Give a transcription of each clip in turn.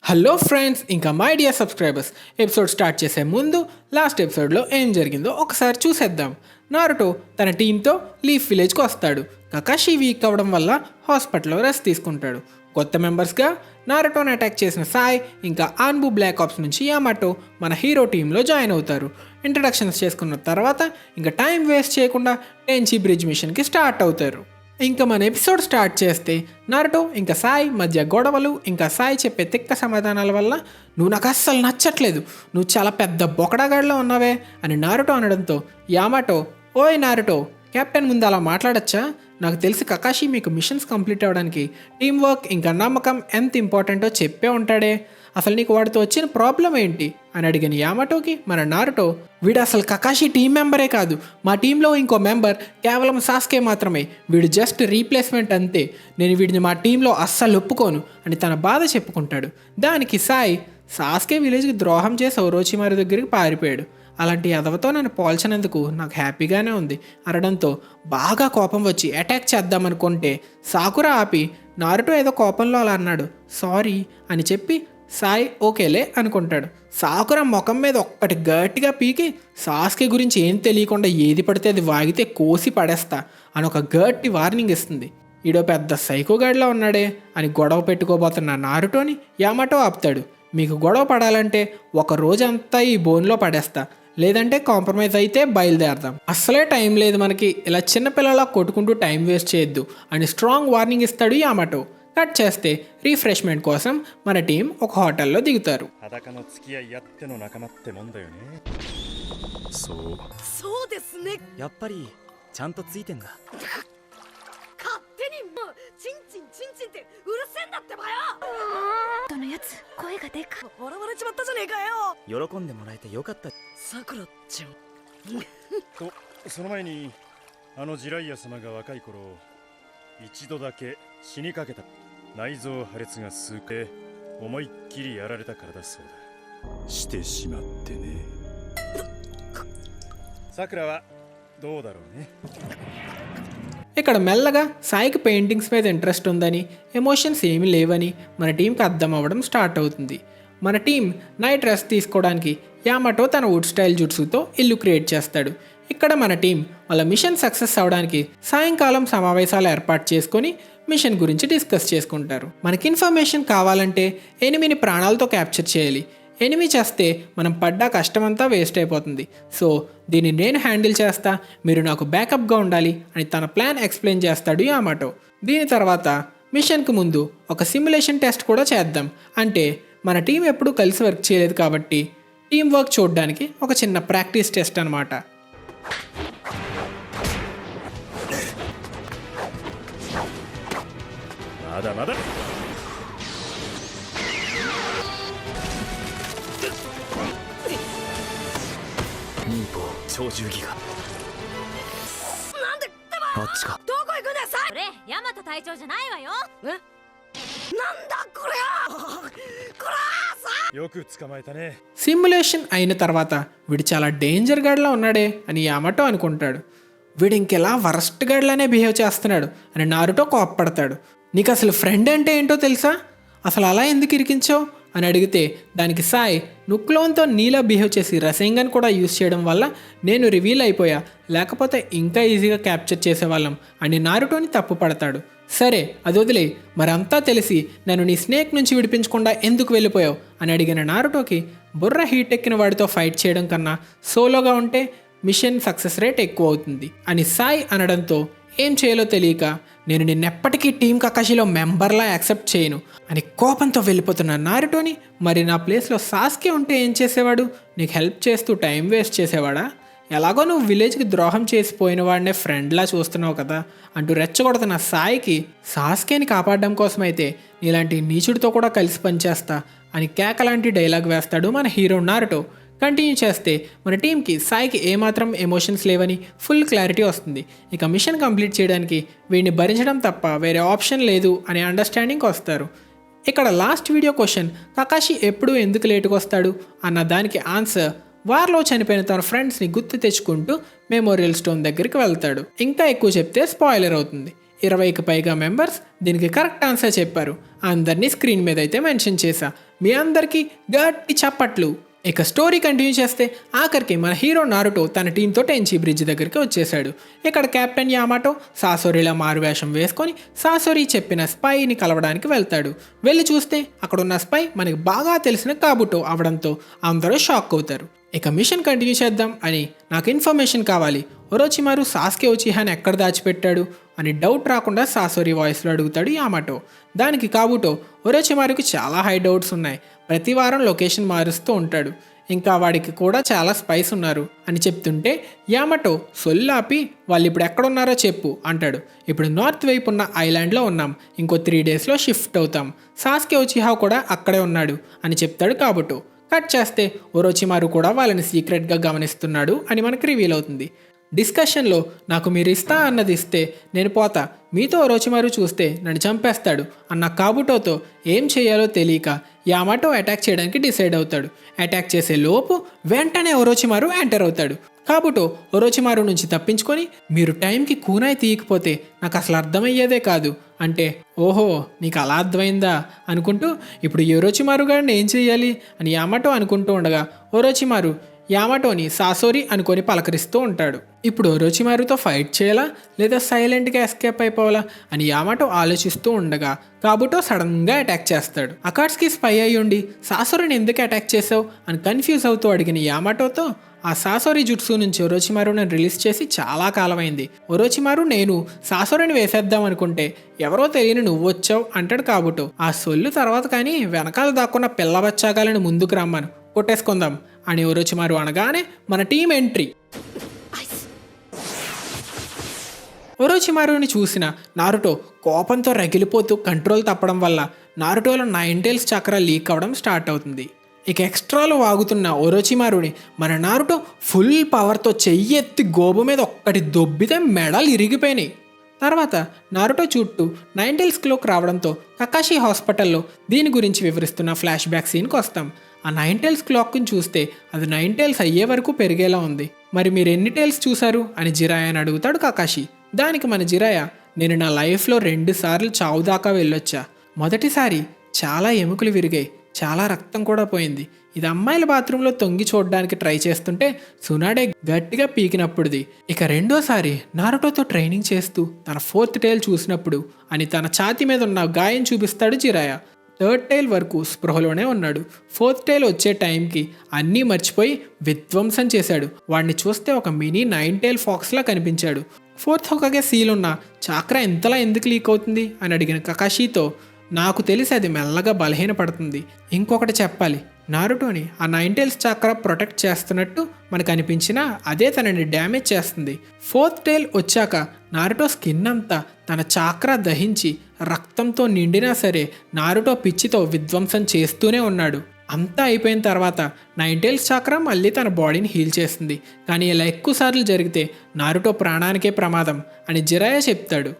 Hello friends, ఇంకా my dear subscribers, episode start చేసే ముందు లాస్ట్ ఎపిసోడ్లో ఏం జరిగిందో ఒకసారి చూసేద్దాం. నారుటో తన టీంతో లీఫ్ విలేజ్కి వస్తాడు. కకాషి వీక్ అవ్వడం వల్ల హాస్పిటల్లో రెస్ట్ తీసుకుంటాడు. కొత్త మెంబర్స్గా నారుటోని అటాక్ చేసిన సాయ్ ఇంకా ఆన్బు బ్లాక్ ఆప్స్ నుంచి యామాటో మన హీరో టీంలో జాయిన్ అవుతారు. ఇంట్రడక్షన్స్ చేసుకున్న తర్వాత ఇంకా టైం వేస్ట్ చేయకుండా టెన్చి బ్రిడ్జ్ మిషన్కి స్టార్ట్ అవుతారు. ఇంకా మన ఎపిసోడ్ స్టార్ట్ చేస్తే నారుటో ఇంకా సాయ్ మధ్య గొడవలు, ఇంకా సాయ్ చెప్పే తిక్క సమాధానాల వల్ల నువ్వు నాకు అస్సలు నచ్చట్లేదు, నువ్వు చాలా పెద్ద బొకడాగాడిలో ఉన్నావే అని నారుటో అనడంతో యామాటో, ఓయ్ నారుటో, కెప్టెన్ ముందు అలా మాట్లాడచ్చా? నాకు తెలిసి కకాషి మీకు మిషన్స్ కంప్లీట్ అవ్వడానికి టీం వర్క్ ఇంకా నమ్మకం ఎంత ఇంపార్టెంటో చెప్పే ఉంటాడే. అసలు నీకు వాడితో వచ్చిన ప్రాబ్లం ఏంటి అని అడిగిన యామాటోకి మన నారుటో, వీడు అసలు కకాషి టీం మెంబరే కాదు, మా టీంలో ఇంకో మెంబర్ కేవలం సాస్కే మాత్రమే, వీడు జస్ట్ రీప్లేస్మెంట్ అంతే, నేను వీడిని మా టీంలో అస్సలు ఒప్పుకోను అని తన బాధ చెప్పుకుంటాడు. దానికి సాయ్, సాస్కే విలేజ్కి ద్రోహం చేసి ఔరోచిమారి దగ్గరికి పారిపోయాడు, అలాంటి ఎదవతో నన్ను పోల్చినందుకు నాకు హ్యాపీగానే ఉంది అనడంతో బాగా కోపం వచ్చి అటాక్ చేద్దామనుకుంటే సాకురా ఆపి, నారుటో ఏదో కోపంలో అలా అన్నాడు, సారీ అని చెప్పి సాయ్ ఓకేలే అనుకుంటాడు. సాకురా ముఖం మీద ఒక్కటి గట్టిగా పీకి, సాస్కే గురించి ఏం తెలియకుండా ఏది పడితే అది వాగితే కోసి పడేస్తా అని ఒక గట్టి వార్నింగ్ ఇస్తుంది. ఈడో పెద్ద సైకోగాడిలో ఉన్నాడే అని గొడవ పెట్టుకోబోతున్న నారుటోని యామాటో ఆపుతాడు. మీకు గొడవ పడాలంటే ఒక రోజంతా ఈ బోన్లో పడేస్తా, లేదంటే కాంప్రమైజ్ అయితే బయలుదేరదాం, అస్సలే టైం లేదు మనకి, ఇలా చిన్నపిల్లలా కొట్టుకుంటూ టైం వేస్ట్ చేయొద్దు అని స్ట్రాంగ్ వార్నింగ్ ఇస్తాడు యామాటో. కట్ చేస్తే రీఫ్రెష్మెంట్ కోసం మన టీం ఒక హోటల్లో దిగుతారు. ఇక్కడ మెల్లగా సాయికి పెయింటింగ్స్ మీద ఇంట్రెస్ట్ ఉందని, ఎమోషన్స్ ఏమీ లేవని మన టీంకి అర్థం అవ్వడం స్టార్ట్ అవుతుంది. మన టీం నైట్ రెస్ట్ తీసుకోవడానికి యామాటో తన వుడ్ స్టైల్ జుట్సుతో ఇల్లు క్రియేట్ చేస్తాడు. ఇక్కడ మన టీం వాళ్ళ మిషన్ సక్సెస్ అవడానికి సాయంకాలం సమావేశాలు ఏర్పాటు చేసుకొని మిషన్ గురించి డిస్కస్ చేసుకుంటారు. మనకి ఇన్ఫర్మేషన్ కావాలంటే ఎనిమిని ప్రాణాలతో క్యాప్చర్ చేయాలి, ఎనిమి చేస్తే మనం పడ్డ కష్టమంతా వేస్ట్ అయిపోతుంది, సో దీన్ని నేను హ్యాండిల్ చేస్తా, మీరు నాకు బ్యాకప్గా ఉండాలి అని తన ప్లాన్ ఎక్స్ప్లెయిన్ చేస్తాడు యామాటో. దీని తర్వాత మిషన్కి ముందు ఒక సిమ్యులేషన్ టెస్ట్ కూడా చేద్దాం, అంటే మన టీం ఎప్పుడూ కలిసి వర్క్ చేయలేదు కాబట్టి టీం వర్క్ చూడడానికి ఒక చిన్న ప్రాక్టీస్ టెస్ట్ అనమాట. సిమ్యులేషన్ అయిన తర్వాత వీడు చాలా డేంజర్ గాడ్లా ఉన్నాడే అని యామాటో అనుకుంటాడు. వీడు ఇంకెలా వరస్ట్ గాడ్లానే బిహేవ్ చేస్తున్నాడు అని నారుటో కోప్పడతాడు. నీకు అసలు ఫ్రెండ్ అంటే ఏంటో తెలుసా, అసలు అలా ఎందుకు ఇరికించావు అని అడిగితే దానికి సాయ్, నువ్వు క్లోన్తో నీలా బిహేవ్ చేసి రసేంగన్ కూడా యూజ్ చేయడం వల్ల నేను రివీల్ అయిపోయా, లేకపోతే ఇంకా ఈజీగా క్యాప్చర్ చేసేవాళ్ళం అని నారుటోని తప్పు పడతాడు. సరే అది వదిలే, మరంతా తెలిసి నన్ను నీ స్నేక్ నుంచి విడిపించకుండా ఎందుకు వెళ్ళిపోయావు అని అడిగిన నారుటోకి, బుర్ర హీట్ ఎక్కిన వాడితో ఫైట్ చేయడం కన్నా సోలోగా ఉంటే మిషన్ సక్సెస్ రేట్ ఎక్కువ అవుతుంది అని సాయ్ అనడంతో ఏం చేయాలో తెలియక, నేను నిన్నెప్పటికీ టీం కకాషిలో మెంబర్లా యాక్సెప్ట్ చేయను అని కోపంతో వెళ్ళిపోతున్న నారుటోని, మరి నా ప్లేస్లో సాస్కే ఉంటే ఏం చేసేవాడు, నీకు హెల్ప్ చేస్తూ టైం వేస్ట్ చేసేవాడా, ఎలాగో నువ్వు విలేజ్కి ద్రోహం చేసిపోయిన వాడినే ఫ్రెండ్లా చూస్తున్నావు కదా అంటూ రెచ్చగొడుతున్న సాయికి, సాస్కేని కాపాడడం కోసమైతే నీలాంటి నీచుడితో కూడా కలిసి పనిచేస్తా అని కేకలాంటి డైలాగ్ వేస్తాడు మన హీరో నారుటో. కంటిన్యూ చేస్తే మన టీంకి సాయికి ఏమాత్రం ఎమోషన్స్ లేవని ఫుల్ క్లారిటీ వస్తుంది. ఇక మిషన్ కంప్లీట్ చేయడానికి వీడిని భరించడం తప్ప వేరే ఆప్షన్ లేదు అనే అండర్స్టాండింగ్కి వస్తారు. ఇక్కడ లాస్ట్ వీడియో క్వశ్చన్, కకాషి ఎప్పుడు ఎందుకు లేటుగా వస్తాడు అన్న దానికి ఆన్సర్, వార్లో చనిపోయిన తన ఫ్రెండ్స్ని గుర్తు తెచ్చుకుంటూ మెమోరియల్ స్టోన్ దగ్గరికి వెళ్తాడు. ఇంకా ఎక్కువ చెప్తే స్పాయిలర్ అవుతుంది. 20కి పైగా మెంబర్స్ దీనికి కరెక్ట్ ఆన్సర్ చెప్పారు. అందరినీ స్క్రీన్ మీద అయితే మెన్షన్ చేశా. మీ అందరికీ గట్టి చప్పట్లు. ఇక స్టోరీ కంటిన్యూ చేస్తే ఆఖరికి మన హీరో నారుటో తన టీంతో టెన్చి బ్రిడ్జ్ దగ్గరికి వచ్చేసాడు. ఇక్కడ కెప్టెన్ యామాటో సాసోరిలా మారువేషం వేసుకొని సాసోరి చెప్పిన స్పైని కలవడానికి వెళ్తాడు. వెళ్ళి చూస్తే అక్కడ ఉన్న స్పై మనకి బాగా తెలిసిన కాబుటో అవడంతో అందరూ షాక్ అవుతారు. ఇక మిషన్ కంటిన్యూ చేద్దాం అని నాకు ఇన్ఫర్మేషన్ కావాలి. ఒరోచిమారు సాస్కే ఉచిహాని ఎక్కడ దాచిపెట్టాడు అని డౌట్ రాకుండా సాసోరి వాయిస్లో అడుగుతాడు యామాటో. దానికి కాబుటో ఒరోచిమారుకి చాలా హై డౌట్స్ ఉన్నాయి, ప్రతి వారం లొకేషన్ మారుస్తూ ఉంటాడు, ఇంకా వాడికి కూడా చాలా స్పైస్ ఉన్నారు అని చెప్తుంటే యామాటో సొల్లాపి వాళ్ళు ఇప్పుడు ఎక్కడున్నారో చెప్పు అంటాడు. ఇప్పుడు నార్త్ వైపు ఉన్న ఐలాండ్లో ఉన్నాం, ఇంకో 3 డేస్లో షిఫ్ట్ అవుతాం, సాస్కే ఉచిహా కూడా అక్కడే ఉన్నాడు అని చెప్తాడు కాబుటో. కట్ చేస్తే ఒరోచిమారు కూడా వాళ్ళని సీక్రెట్గా గమనిస్తున్నాడు అని మనకు రివీల్ అవుతుంది. డిస్కషన్లో నాకు మీరు ఇస్తా అన్నది ఇస్తే నేను పోతా, మీతో ఒరోచిమారు చూస్తే నన్ను చంపేస్తాడు అన్న కాబుటోతో ఏం చేయాలో తెలియక యామాటో అటాక్ చేయడానికి డిసైడ్ అవుతాడు. అటాక్ చేసే లోపు వెంటనే ఒరోచిమారు ఎంటర్ అవుతాడు. కాబుటో ఒరోచిమారు నుంచి తప్పించుకొని మీరు టైంకి కూనాయి తీయకపోతే నాకు అసలు అర్థమయ్యేదే కాదు అంటే, ఓహో నీకు అలా అర్థమైందా అనుకుంటూ ఇప్పుడు ఒరోచిమారు గారిని ఏం చేయాలి అని యామాటో అనుకుంటూ ఉండగా ఒరోచిమారు యామాటోని సాసోరి అనుకొని పలకరిస్తూ ఉంటాడు. ఇప్పుడు ఒరోచిమారుతో ఫైట్ చేయాలా లేదా సైలెంట్గా ఎస్కేప్ అయిపోవాలా అని యామాటో ఆలోచిస్తూ ఉండగా కాబుటో సడన్గా అటాక్ చేస్తాడు. అకాట్స్కి స్పై అయ్యి ఉండి సాసోరిని ఎందుకు అటాక్ చేసావు అని కన్ఫ్యూజ్ అవుతూ అడిగిన యామాటోతో ఆ సాసోరి జుట్సు నుంచి ఒరోచిమారుని రిలీజ్ చేసి చాలా కాలమైంది, ఒరోచిమారు నేను సాసోరిని వేసేద్దాం అనుకుంటే ఎవరో తెలియని నువ్వు వచ్చావు అంటాడు కాబుటో. ఆ సొల్లు తర్వాత కానీ వెనకాల దాక్కున్న పిల్ల బచ్చాగాలని ముందుకు రమ్మను కొట్టేసుకుందాం అని ఒరోచిమారు అనగానే మన టీం ఎంట్రీ. ఒరోచిమారుని చూసిన నారుటో కోపంతో రగిలిపోతూ కంట్రోల్ తప్పడం వల్ల నారుటోలో 9 టైల్స్ చక్ర లీక్ అవ్వడం స్టార్ట్ అవుతుంది. ఇక ఎక్స్ట్రాలో వాగుతున్న ఒరోచిమారుని మన నారుటో ఫుల్ పవర్తో చెయ్యెత్తి గోబు మీద ఒక్కటి దొబ్బితే మెడలు ఇరిగిపోయినాయి. తర్వాత నారుటో చుట్టూ 9 టైల్స్ క్లోక్ రావడంతో కకాషి హాస్పిటల్లో దీని గురించి వివరిస్తున్న ఫ్లాష్ బ్యాక్ సీన్కి వస్తాం. ఆ 9 టైల్స్ క్లాక్ని చూస్తే అది 9 టైల్స్ అయ్యే వరకు పెరిగేలా ఉంది, మరి మీరు ఎన్ని టైల్స్ చూశారు అని జిరాయా అని అడుగుతాడు కకాషి. దానికి మన జిరాయా, నేను నా లైఫ్లో 2 సార్లు చావు దాకా వెళ్ళొచ్చా, మొదటిసారి చాలా ఎముకలు విరిగాయి, చాలా రక్తం కూడా పోయింది, ఇది అమ్మాయిల బాత్రూంలో తొంగి చూడడానికి ట్రై చేస్తుంటే సునాడే గట్టిగా పీకినప్పుడుది, ఇక రెండోసారి నారుటోతో ట్రైనింగ్ చేస్తూ తన 4th టైల్ చూసినప్పుడు అని తన ఛాతీ మీద ఉన్న గాయం చూపిస్తాడు జిరాయా. 3rd టైల్ వరకు స్పృహలోనే ఉన్నాడు, 4th టైల్ వచ్చే టైంకి అన్నీ మర్చిపోయి విధ్వంసం చేశాడు, వాడిని చూస్తే ఒక మినీ 9 టైల్ ఫాక్స్లా కనిపించాడు. 4th హోకాగే సీల్ ఉన్న చాక్రా ఇంతలా ఎందుకు లీక్ అవుతుంది అని అడిగిన కకాషితో నాకు తెలిసి అది మెల్లగా బలహీనపడుతుంది, ఇంకొకటి చెప్పాలి, నారుటోని ఆ 9 టైల్స్ చాక్రా ప్రొటెక్ట్ చేస్తున్నట్టు మనకు అనిపించినా అదే తనని డ్యామేజ్ చేస్తుంది. 4th టైల్ వచ్చాక నారుటో స్కిన్ అంతా తన చాక్రా దహించి రక్తంతో నిండినా సరే నారుటో పిచ్చితో విధ్వంసం చేస్తూనే ఉన్నాడు. అంతా అయిపోయిన తర్వాత 9 టైల్స్ చాక్రా మళ్ళీ తన బాడీని హీల్ చేస్తుంది, కానీ ఇలా ఎక్కువసార్లు జరిగితే నారుటో ప్రాణానికే ప్రమాదం అని జిరాయా చెప్తాడు.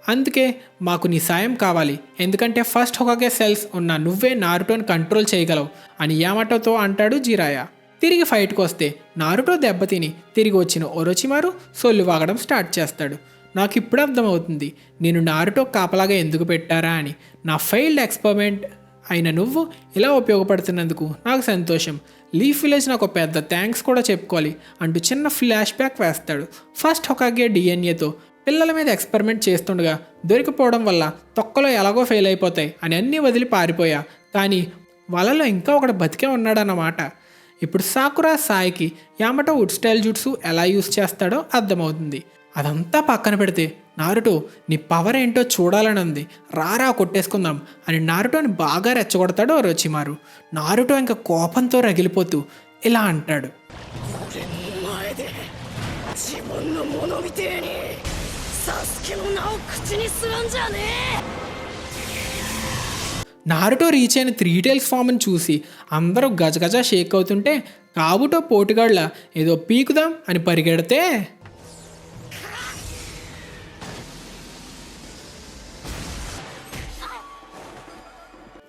అందుకే మాకు నీ సాయం కావాలి, ఎందుకంటే ఫస్ట్ హోకాగే సెల్స్ ఉన్న నువ్వే నారుటోని కంట్రోల్ చేయగలవు అని యామాటోతో అంటాడు జిరాయా. తిరిగి ఫైట్కి వస్తే నారుటో దెబ్బతిని తిరిగి వచ్చిన ఒరోచిమారు సొల్లు వాగడం స్టార్ట్ చేస్తాడు. నాకు ఇప్పుడు అర్థమవుతుంది నేను నారుటో కాపలాగా ఎందుకు పెట్టారా అని, నా ఫెయిల్డ్ ఎక్స్పెరిమెంట్ అయిన నువ్వు ఇలా ఉపయోగపడుతున్నందుకు నాకు సంతోషం, లీఫ్ విలేజ్ నాకు పెద్ద థ్యాంక్స్ కూడా చెప్పుకోవాలి అంటూ చిన్న ఫ్లాష్ బ్యాక్ వేస్తాడు. ఫస్ట్ హోకాగే డిఎన్ఏతో పిల్లల మీద ఎక్స్పెరిమెంట్ చేస్తుండగా దొరికిపోవడం వల్ల తొక్కలో ఎలాగో ఫెయిల్ అయిపోతాయి అని అన్నీ వదిలి పారిపోయా, కానీ వాళ్ళలో ఇంకా ఒకడు బతికే ఉన్నాడన్నమాట. ఇప్పుడు సాకురా సాయికి యామాటో వుడ్ స్టైల్ జుట్సు ఎలా యూస్ చేస్తాడో అర్థమవుతుంది. అదంతా పక్కన పెడితే నారుటో నీ పవర్ ఏంటో చూడాలని ఉంది, రారా కొట్టేసుకుందాం అని నారుటోని బాగా రెచ్చగొడతాడు ఒరోచిమారు. నారుటో ఇంకా కోపంతో రగిలిపోతూ ఇలా అంటాడు, నారుటో రీచ్ అయిన 3 టైల్స్ ఫామ్ని చూసి అందరూ గజగజ షేక్ అవుతుంటే కాబుటో పోటుగాళ్ళ ఏదో పీకుదాం అని పరిగెడితే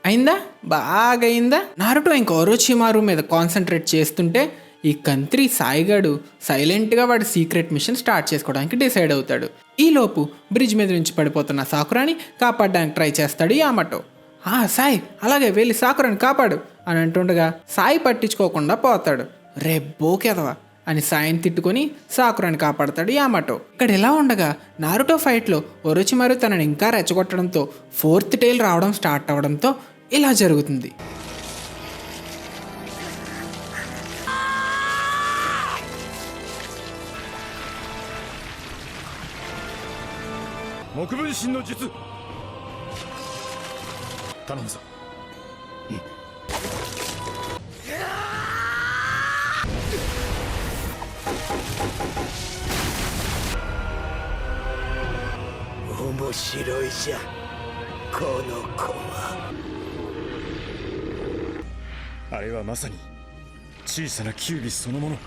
అయిందా, బాగా అయిందా. నారుటో ఇంకా ఒరోచిమారు మీద కాన్సన్ట్రేట్ చేస్తుంటే ఈ కంత్రి సాయిగాడు సైలెంట్గా వాడి సీక్రెట్ మిషన్ స్టార్ట్ చేసుకోవడానికి డిసైడ్ అవుతాడు. ఈలోపు బ్రిడ్జ్ మీద నుంచి పడిపోతున్న సాకురాని కాపాడడానికి ట్రై చేస్తాడు యామాటో. సాయి అలాగే వెళ్ళి సాకురాని కాపాడు అని అంటుండగా సాయి పట్టించుకోకుండా పోతాడు. రే బోకెదవా అని సాయిని తిట్టుకొని సాకురాని కాపాడతాడు యామాటో. ఇక్కడ ఇలా ఉండగా నారుటో ఫైట్లో ఒరోచిమారు తనని ఇంకా రెచ్చగొట్టడంతో ఫోర్త్ టైల్ రావడం స్టార్ట్ అవడంతో ఇలా జరుగుతుంది.あれはまさに小さなキュービスそのもの。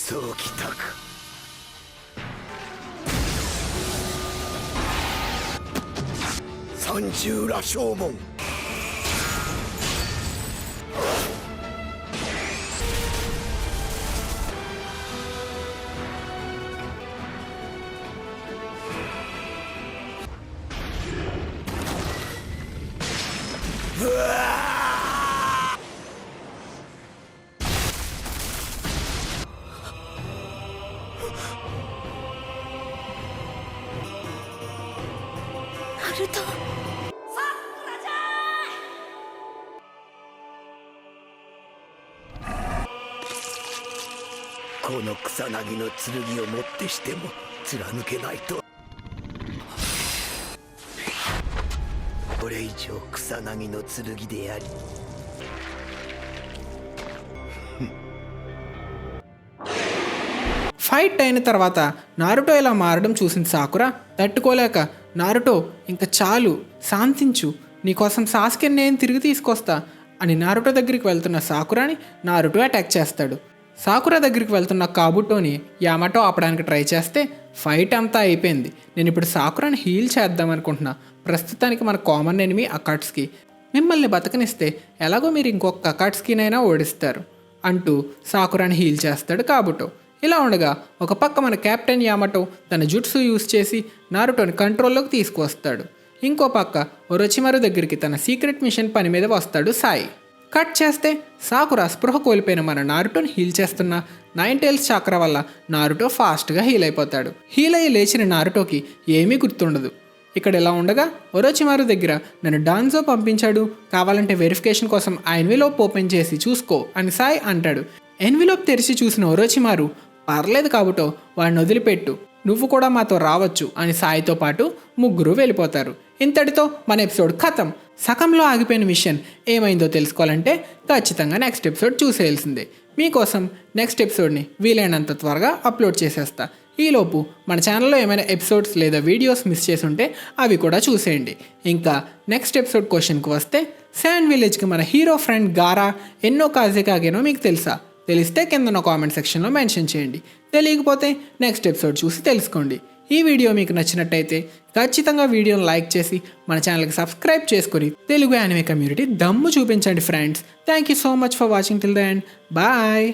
そうきたか。三十羅生門。ナルト。この草薙の剣をもってしても貫けないと。これ以上草薙の剣でありఫైట్ అయిన తర్వాత నారుటో ఇలా మారడం చూసిన సాకురా తట్టుకోలేక, నారుటో ఇంకా చాలు శాంతించు, నీకోసం సాస్కెని నేను తిరిగి తీసుకొస్తా అని నారుటో దగ్గరికి వెళ్తున్న సాకురాని నారుటో అటాక్ చేస్తాడు. సాకురా దగ్గరికి వెళ్తున్న కాబుటోని యామాటో ఆపడానికి ట్రై చేస్తే ఫైట్ అంతా అయిపోయింది. నేను ఇప్పుడు సాకురాని హీల్ చేద్దాం అనుకుంటున్నా. ప్రస్తుతానికి మన కామన్ ఎనిమీ అకాట్స్కి. మిమ్మల్ని బతకనిస్తే ఎలాగో మీరు ఇంకొక అకాట్స్కినైనా ఓడిస్తారు అంటూ సాకురాని హీల్ చేస్తాడు కాబుటో. ఇలా ఉండగా ఒక పక్క మన కెప్టెన్ యామాటో తన జుట్సు యూజ్ చేసి నారుటోని కంట్రోల్లోకి తీసుకువస్తాడు. ఇంకో పక్క ఒరోచిమారు దగ్గరికి తన సీక్రెట్ మిషన్ పని మీద వస్తాడు సాయి. కట్ చేస్తే సాకురా స్పృహ కోల్పోయిన మన నారుటోని హీల్ చేస్తున్న 9 టైల్స్ చక్ర వల్ల నారుటో ఫాస్ట్గా హీల్ అయిపోతాడు. హీల్ అయ్యి లేచిన నారుటోకి ఏమీ గుర్తుండదు. ఇక్కడ ఇలా ఉండగా ఒరోచిమారు దగ్గర నన్ను డాన్జో పంపించాడు, కావాలంటే వెరిఫికేషన్ కోసం ఆ ఎన్విలోప్ ఓపెన్ చేసి చూసుకో అని సాయి అంటాడు. ఎన్విలోప్ తెరిచి చూసిన ఒరోచిమారు, పర్లేదు కాబుటో వాడిని వదిలిపెట్టు, నువ్వు కూడా మాతో రావచ్చు అని సాయితో పాటు ముగ్గురు వెళ్ళిపోతారు. ఇంతటితో మన ఎపిసోడ్ ఖతం. సగంలో ఆగిపోయిన మిషన్ ఏమైందో తెలుసుకోవాలంటే ఖచ్చితంగా నెక్స్ట్ ఎపిసోడ్ చూసేయాల్సిందే. మీకోసం నెక్స్ట్ ఎపిసోడ్ని వీలైనంత త్వరగా అప్లోడ్ చేసేస్తా. ఈలోపు మన ఛానల్లో ఏమైనా ఎపిసోడ్స్ లేదా వీడియోస్ మిస్ చేసి ఉంటే అవి కూడా చూసేయండి. ఇంకా నెక్స్ట్ ఎపిసోడ్ క్వశ్చన్కి వస్తే, శాండ్ విలేజ్కి మన హీరో ఫ్రెండ్ గారా ఎన్నో కాజేకాగేనో మీకు తెలుసా? తెలిస్తే కింద కామెంట్ సెక్షన్లో మెన్షన్ చేయండి. తెలియకపోతే నెక్స్ట్ ఎపిసోడ్ చూసి తెలుసుకోండి. ఈ వీడియో మీకు నచ్చినట్టయితే ఖచ్చితంగా వీడియోని లైక్ చేసి మన ఛానల్కి సబ్స్క్రైబ్ చేసుకొని తెలుగు యానిమే కమ్యూనిటీ దమ్ము చూపించండి friends. Thank you so much for watching till the end. Bye.